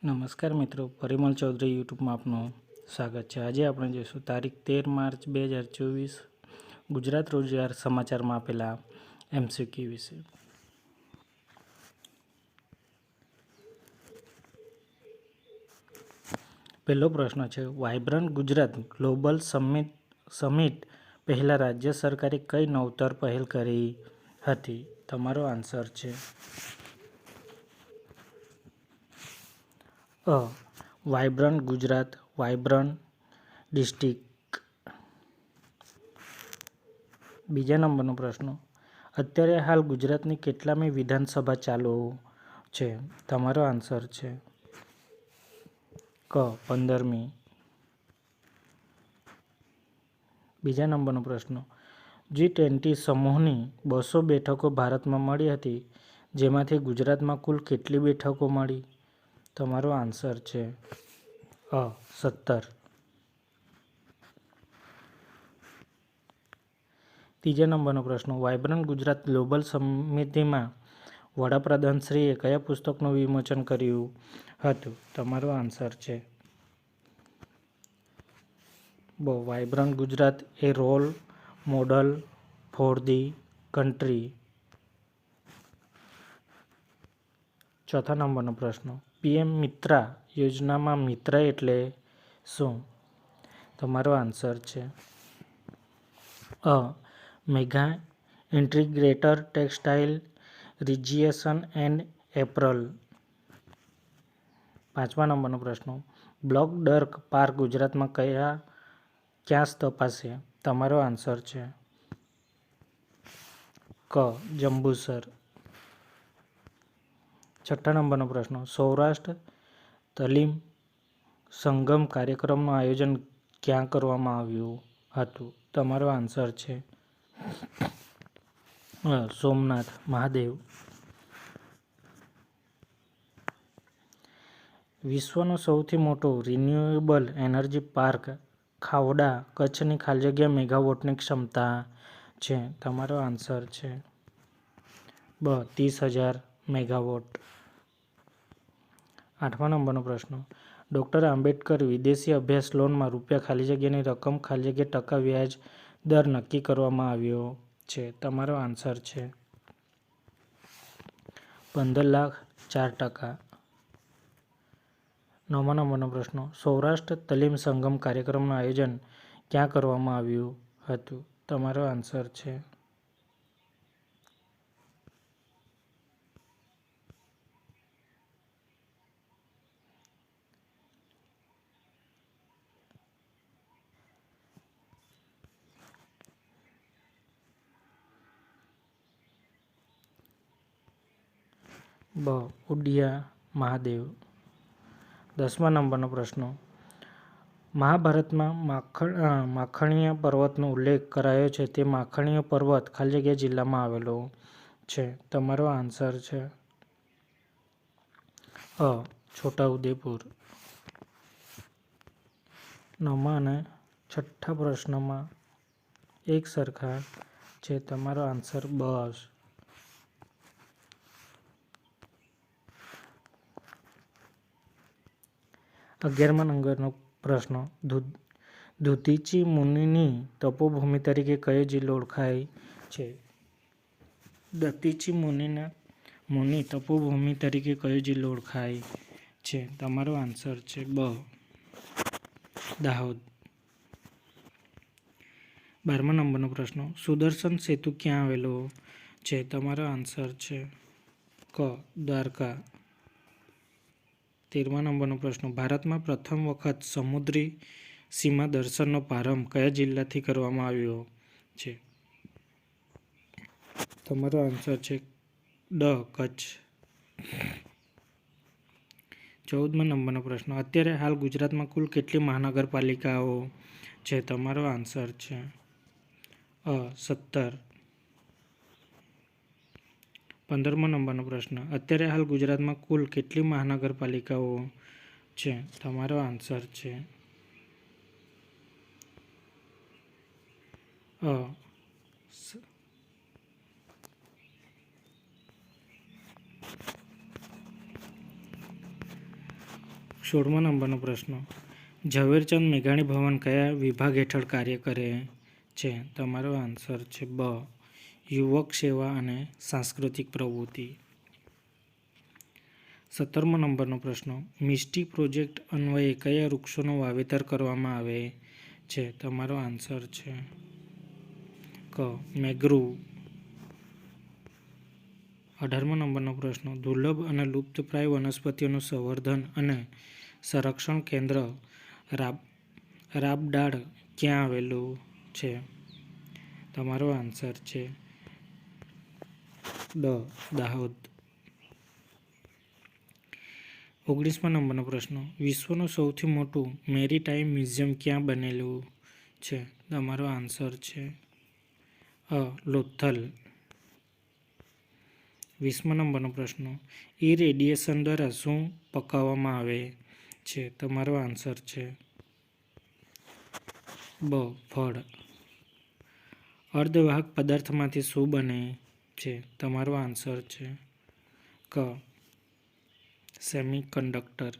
નમસ્કાર મિત્રો, પરિમલ ચૌધરી યુટ્યુબમાં આપનું સ્વાગત છે. આજે આપણે જોઈશું તારીખ 13 માર્ચ 2024 ગુજરાત રોજગાર સમાચારમાં આપેલા MCQ વિશે. પહેલો પ્રશ્ન છે, વાઇબ્રન્ટ ગુજરાત ગ્લોબલ સમિટ પહેલા રાજ્ય સરકારે કઈ નવતર પહેલ કરી હતી? તમારો આન્સર છે વાઇબ્રન્ટ ગુજરાત, વાઇબ્રન્ટ ડિસ્ટ્રિક્ટ. બીજા નંબરનો પ્રશ્ન, અત્યારે હાલ ગુજરાતની કેટલામી વિધાનસભા ચાલુ છે? તમારો આન્સર છે 15મી. બીજા નંબરનો પ્રશ્ન, G20 સમૂહની 200 બેઠકો ભારતમાં મળી હતી, જેમાંથી ગુજરાતમાં કુલ કેટલી બેઠકો મળી? તમારો આન્સર છે 17. ત્રીજા નંબરનો પ્રશ્ન, વાઇબ્રન્ટ ગુજરાત ગ્લોબલ સમિટમાં વડાપ્રધાનશ્રીએ કયા પુસ્તકનું વિમોચન કર્યું હતું? તમારો આન્સર છે vibrant Gujarat a role model for the country. ચોથા નંબરનો પ્રશ્ન, PM મિત્રા યોજનામાં મિત્ર એટલે શું? તમારો આન્સર છે mega integrator textile region and apparel. પાંચમા નંબરનો પ્રશ્ન, બ્લોક ડર્ક પાર્ક ગુજરાતમાં ક્યાં સ્થપાશે? તમારો આન્સર છે જંબુસર. છઠ્ઠા નંબરનો પ્રશ્ન, સૌરાષ્ટ્ર તલીમ સંગમ કાર્યક્રમનું આયોજન ક્યાં કરવામાં આવ્યું હતું? તમારો આન્સર છે સોમનાથ મહાદેવ. વિશ્વનો સૌથી મોટો રિન્યુએબલ એનર્જી પાર્ક ખાવડા કચ્છની ખાલી જગ્યા મેગાવોટની ક્ષમતા છે? તમારો આન્સર છે 30,000 મેગાવોટ. આઠમા નંબરનો પ્રશ્ન, ડૉક્ટર આંબેડકર વિદેશી અભ્યાસ લોનમાં રૂપિયા ખાલી જગ્યાની રકમ ખાલી જગ્યા ટકા વ્યાજ દર નક્કી કરવામાં આવ્યો છે? તમારો આન્સર છે 15,04,000. નવમા નંબરનો પ્રશ્ન, સૌરાષ્ટ્ર તલીમ સંગમ કાર્યક્રમનું આયોજન ક્યાં કરવામાં આવ્યું હતું? તમારો આન્સર છે ઉડિયા મહાદેવ. 10મા નંબરનો પ્રશ્ન, મહાભારતમાં માખણીય પર્વતનો ઉલ્લેખ કરાયો છે તે માખણીય પર્વત ખાલી જગ્યા જિલ્લામાં આવેલો છે? તમારો આન્સર છે છોટાઉદેપુર. 9મા અને 6ઠ્ઠા પ્રશ્નમાં એક સરખા છે. તમારો આન્સર 11મા નંબરનો પ્રશ્ન, દુધીચી મુનિની તપોભૂમિ તરીકે કયો જિલ્લો ઓળખાય છે? દધીચી મુનિ તપોભૂમિ તરીકે કયો જિલ્લો ઓળખાય છે? તમારો આન્સર છે દાહોદ. 12મા નંબરનો પ્રશ્ન, સુદર્શન સેતુ ક્યાં આવેલો છે? તમારો આન્સર છે દ્વારકા. 13મા નંબરનો પ્રશ્ન, ભારતમાં પ્રથમ વખત સમુદ્રી સીમા દર્શનનો પ્રારંભ કયા જિલ્લાથી કરવામાં આવ્યો છે? તમારો આન્સર છે કચ્છ. 14મા નંબરનો પ્રશ્ન, અત્યારે હાલ ગુજરાતમાં કુલ કેટલી મહાનગરપાલિકાઓ છે? તમારો આન્સર છે 17. 15મા નંબરનો પ્રશ્ન, અત્યારે હાલ ગુજરાતમાં કુલ કેટલી મહાનગરપાલિકાઓ છે? તમારો આન્સર છે 16મા નંબરનો પ્રશ્ન, ઝવેરચંદ મેઘાણી ભવન કયા વિભાગ હેઠળ કાર્ય કરે છે? તમારો આન્સર છે બ. યુવક સેવા અને સાંસ્કૃતિક પ્રવૃત્તિ. 17મા નંબરનો પ્રશ્ન, મિસ્ટી પ્રોજેક્ટ અન્વયે કયા વૃક્ષોનું વાવેતર કરવામાં આવે છે? તમારો આન્સર છે ક. મેંગ્રુવ. 18મા નંબરનો પ્રશ્ન, દુર્લભ અને લુપ્તપ્રાય વનસ્પતિઓનું સંવર્ધન અને સંરક્ષણ કેન્દ્ર રાબડાળ ક્યાં આવેલું છે? તમારો આન્સર છે ડ. દાહોદ. 19મા નંબરનો પ્રશ્ન, વિશ્વનું સૌથી મોટું મેરીટાઈમ મ્યુઝિયમ ક્યાં બનેલું છે? તમારો આન્સર છે અ. લોથલ. 20મા નંબરનો પ્રશ્ન, ઇરેડિયેશન દ્વારા શું પકાવવામાં આવે છે? તમારો આન્સર છે બ. ફળ. અર્ધવાહક પદાર્થમાંથી શું બને છે? તમારો આન્સર છે ક. સેમિકન્ડક્ટર.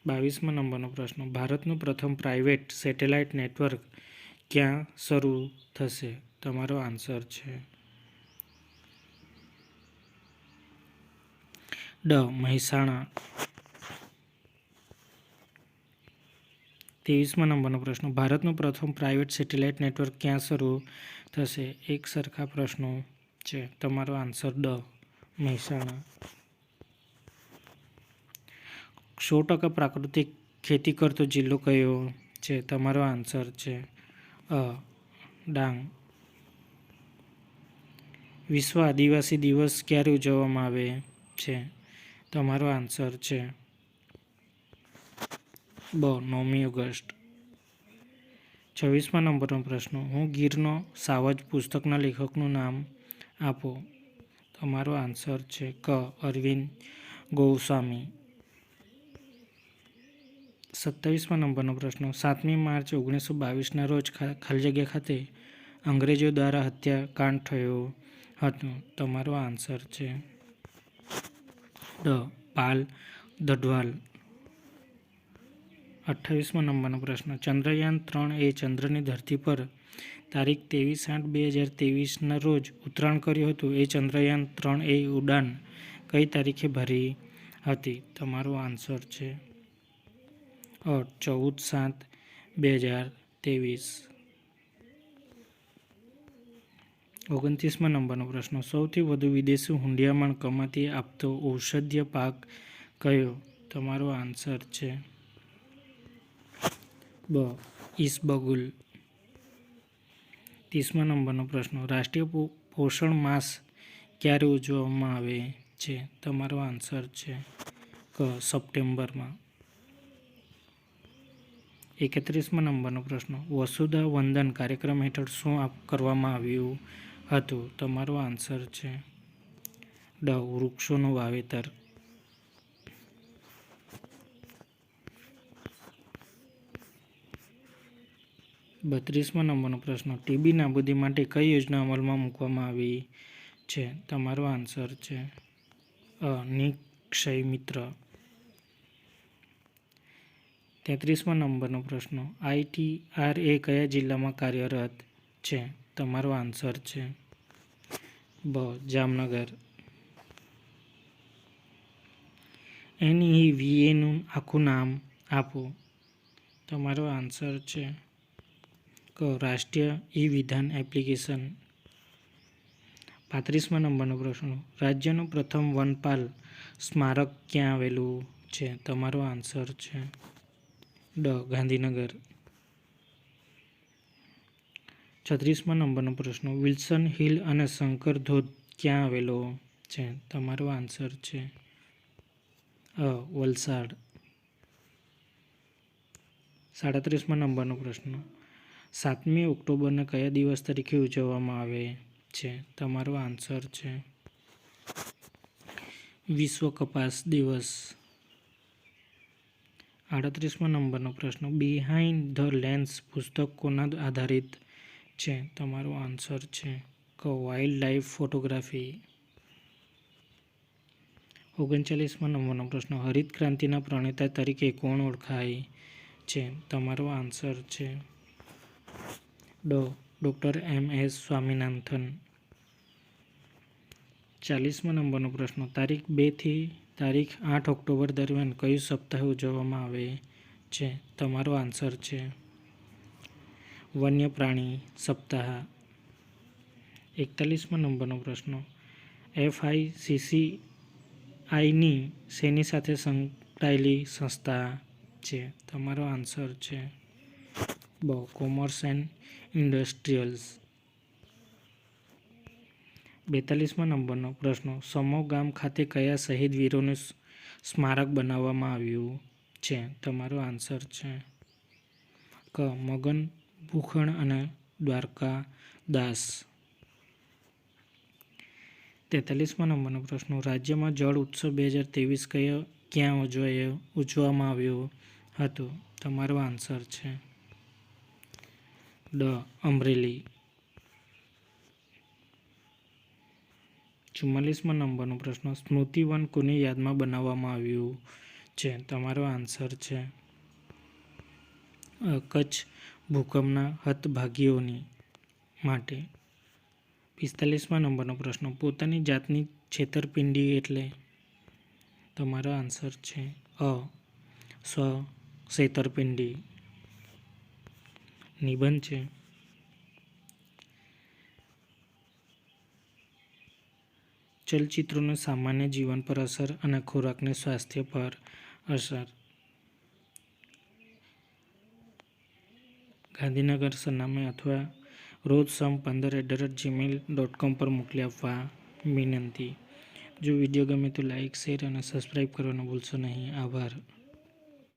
22મા નંબરનો પ્રશ્ન, ભારતનું પ્રથમ પ્રાઇવેટ સેટેલાઇટ નેટવર્ક ક્યાં શરૂ થશે? તમારો આન્સર છે ડ. મહેસાણા. 23મા નંબરનો પ્રશ્ન, ભારતનું પ્રથમ પ્રાઇવેટ સેટેલાઇટ નેટવર્ક ક્યાં શરૂ થશે? એક સરખા પ્રશ્નો છે. તમારો આન્સર ડ. મહેસાણા. 100% પ્રાકૃતિક ખેતી કરતો જિલ્લો કયો છે? તમારો આન્સર છે અ. ડાંગ. વિશ્વ આદિવાસી દિવસ ક્યારે ઉજવવામાં આવે છે? તમારો આન્સર છે બ. 9મી ઓગસ્ટ. 26મા નંબરનો પ્રશ્ન, હું ગીરનો સાવજ પુસ્તકના લેખકનું નામ આપો. તમારો આન્સર છે ક. અરવિંદ ગોસ્વામી. 27મા નંબરનો પ્રશ્ન, 7મી માર્ચ 1922ના રોજ ખાલી જગ્યા ખાતે અંગ્રેજો દ્વારા હત્યાકાંડ થયો હતો. તમારો આન્સર છે ડ. પાલ દઢવાલ. 28મા નંબરનો પ્રશ્ન, ચંદ્રયાન-3 એ ચંદ્રની ધરતી પર તારીખ 23/8/2023ના રોજ ઉતરાણ કર્યું હતું. એ ચંદ્રયાન-3 એ ઉડાન કઈ તારીખે ભરી હતી? તમારો આન્સર છે અ. 14/7/2023. 29મા નંબરનો પ્રશ્ન, સૌથી વધુ વિદેશી હુંડિયામણ કમાતી આપતો ઔષધીય પાક કયો? તમારો આન્સર છે બ. ઈસબગુલ. 30મા નંબરનો પ્રશ્ન, રાષ્ટ્રીય પોષણ માસ ક્યારે ઉજવવામાં આવે છે? તમારો આન્સર છે ક. સપ્ટેમ્બરમાં. 31મા નંબરનો પ્રશ્ન, વસુધા વંદન કાર્યક્રમ હેઠળ શું કરવામાં આવ્યું હતું? તમારો આન્સર છે ડ. વૃક્ષોનું વાવેતર. 32મા નંબરનો પ્રશ્ન, ટીબી નાબૂદી માટે કઈ યોજના અમલમાં મૂકવામાં આવી છે? તમારો આન્સર છે અ. નિક્ષય મિત્ર. 33મા નંબરનો પ્રશ્ન, ITR એ કયા જિલ્લામાં કાર્યરત છે? તમારો આન્સર છે બ. જામનગર. NEVAનું આખું નામ આપો. તમારો આન્સર છે ક. રાષ્ટ્રીય ઈ-વિધાન એપ્લિકેશન. 35મા નંબરનો પ્રશ્ન, રાજ્યનું પ્રથમ વનપાલ સ્મારક ક્યાં આવેલું છે? તમારો આન્સર છે ડ. ગાંધીનગર. 36મા નંબરનો પ્રશ્ન, વિલ્સન હિલ અને શંકર ધોધ ક્યાં આવેલો છે? તમારો આન્સર છે અ. વલસાડ. 37મા નંબરનો પ્રશ્ન, 7મી ઓક્ટોબરને કયા દિવસ તરીકે ઉજવવામાં આવે છે? તમારો આન્સર છે વિશ્વ કપાસ દિવસ. 38મા નંબરનો પ્રશ્ન, બિહાઇન્ડ ધ લેન્સ પુસ્તક કોના આધારિત છે? તમારો આન્સર છે ક. Wild life photography. 39મા નંબરનો પ્રશ્ન, હરિત ક્રાંતિના પ્રણેતા તરીકે કોણ ઓળખાય છે? તમારો આન્સર છે ડૉક્ટર એમ.એસ. સ્વામિનાથન. 40મા નંબરનો પ્રશ્ન, તારીખ 2 થી તારીખ 8 ઓક્ટોબર દરમિયાન કયું સપ્તાહ ઉજવવામાં આવે છે? તમારો આન્સર છે વન્ય પ્રાણી સપ્તાહ. 41મા નંબરનો પ્રશ્ન, FICCIની શેની સાથે સંકળાયેલી સંસ્થા છે? તમારો આન્સર છે કોમર્સ એન્ડ ઇન્ડસ્ટ્રીયલ્સ. 42મા નંબરનો પ્રશ્ન, સમો ગામ ખાતે કયા શહીદ વીરોનું સ્મારક બનાવવામાં આવ્યું છે? તમારો આન્સર છે મગન ભૂખણ અને દ્વારકાદાસ. 43મા નંબરનો પ્રશ્ન, રાજ્યમાં જળ ઉત્સવ 2023 ક્યાં ઉજવવામાં આવ્યો હતો? તમારો આન્સર છે અમરેલી. 44મા નંબરનો પ્રશ્ન, સ્મૃતિવન કોની યાદમાં બનાવવામાં આવ્યું છે? તમારો આન્સર છે કચ્છ ભૂકંપના હતભાગીઓની માટે. 45મા નંબરનો પ્રશ્ન, પોતાની જાતની છેતરપિંડી એટલે? તમારો આન્સર છે સ્વ-છેતરપિંડી. નિબંધ છે. ચલચિત્રોની સામાન્ય જીવન પર અસર અને ખોરાકની સ્વાસ્થ્ય પર અસર. ગાંધીનગર સરનામે અથવા rozsam15@gmail.com પર મોકલી આપવા વિનંતી. જો વિડીયો ગમે તો લાઇક, શેર અને સબસ્ક્રાઇબ કરવાનું ભૂલશો નહીં. આભાર.